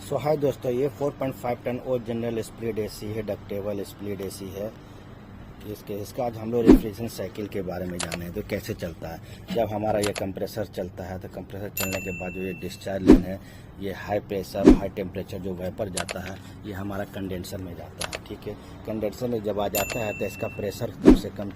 सो हाय दोस्तों, ये 4.5 टन ओ general split AC है, डक्टेबल स्प्लिट एसी है। इसका आज हम लोग रेफ्रिजरेशन साइकिल के बारे में जाने हैं तो कैसे चलता है। जब हमारा ये कंप्रेसर चलता है तो कंप्रेसर चलने के बाद जो ये डिस्चार्ज लाइन है, ये हाई प्रेशर हाई टेम्परेचर जो वेपर जाता है ये हमारा कंडेंसर में जाता है। ठीक है, कंडेंसर में जब आ जाता है तो इसका प्रेशर कम से कम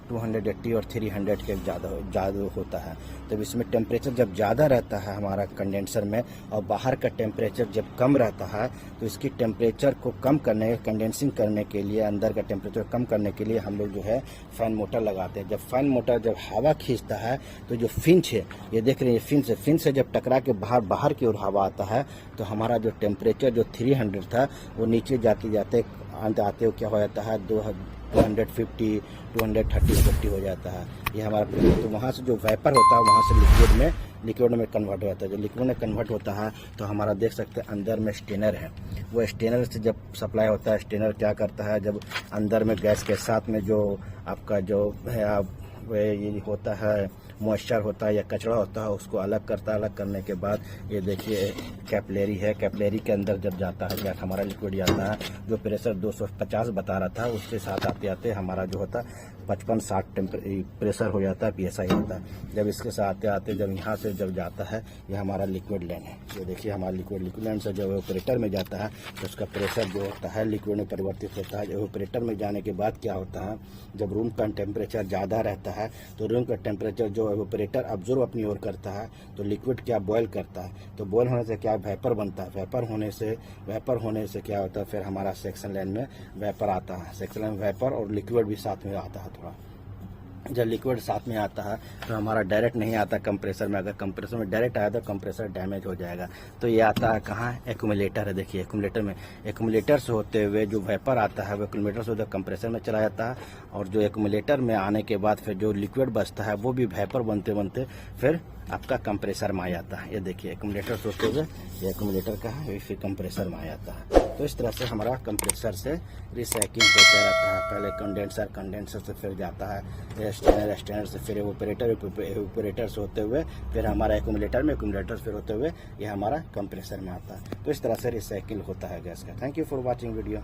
280 और 300 के ज़्यादा होता है। तब इसमें टेम्परेचर जब ज़्यादा रहता है हमारा कंडेंसर में और बाहर का टेम्परेचर जब कम रहता है तो इसकी टेम्परेचर को कम करने, कंडेंसिंग करने के लिए, अंदर का टेम्परेचर कम करने के लिए हम लोग जो है फैन मोटर लगाते हैं। जब फैन मोटर जब हवा खींचता है तो जो फिंच है, ये देख रहे हैं फिंच से जब टकरा के बाहर की ओर हवा आता है तो हमारा जो टेम्परेचर जो 300 था वो नीचे जाते आते क्या हो जाता है 250, 230, 50 हो जाता है। ये हमारा तो वहाँ से जो वेपर होता है वहाँ से लिक्विड में कन्वर्ट होता है। जो लिक्विड में कन्वर्ट होता है तो हमारा देख सकते हैं अंदर में स्टेनर है। वो स्टेनर से जब सप्लाई होता है, स्टेनर क्या करता है, जब अंदर में गैस के साथ में जो आपका जो है ये होता है मॉइस्चर होता है या कचरा होता है उसको अलग करता है। अलग करने के बाद ये देखिए कैपिलरी है, कैपिलरी के अंदर जब जाता है गैस हमारा लिक्विड जाता है। जो प्रेशर 250 बता रहा था उसके साथ आते आते हमारा जो होता है 55-60 प्रेशर हो जाता है, PSI होता है। जब इसके साथ आते आते जब यहाँ से जब जाता है ये हमारा लिक्विड लाइन है। ये देखिए हमारा लिक्विड लाइन से जब ऑपरेटर में जाता है तो उसका प्रेशर जो होता है लिक्विड में परिवर्तित होता है। जब ऑपरेटर में जाने के बाद क्या होता है, जब रूम का टेम्परेचर ज़्यादा रहता है तो रूम का टेम्परेचर जो ऑपरेटर ऑब्जर्व अपनी ओर करता है तो लिक्विड क्या बॉयल करता है। तो बॉयल होने से क्या वेपर बनता है। वेपर होने से क्या होता है, फिर हमारा सेक्शन लाइन में वेपर आता है। सेक्शन लाइन वेपर और लिक्विड भी साथ में आता है। थोड़ा जब लिक्विड साथ में आता है तो हमारा डायरेक्ट नहीं आता कंप्रेसर में। अगर कंप्रेसर में डायरेक्ट आया तो कंप्रेसर डैमेज हो जाएगा। तो ये आता है कहाँ, एक्यूमुलेटर है। देखिए एक्यूमुलेटर से होते हुए जो वेपर आता है वो एक्यूमुलेटर से होते कंप्रेसर में चला जाता है और जो एक्यूमुलेटर में आने के बाद फिर जो लिक्विड बचता है वो भी वेपर बनते बनते फिर आपका कंप्रेसर में आ जाता है। ये देखिए एक्यूमुलेटर से होते हुए ये एक्यूमुलेटर का है, फिर कंप्रेसर में आ जाता है। तो इस तरह से हमारा कंप्रेसर से रिसाइकिल होता रहता है। पहले कंडेंसर से फिर जाता है स्टेनर से फिर ऑपरेटर से होते हुए फिर हमारा एक्यूमुलेटर फिर होते हुए ये हमारा कंप्रेसर में आता है। तो इस तरह से रिसाइकिल होता है गैस का। Thank you for watching video.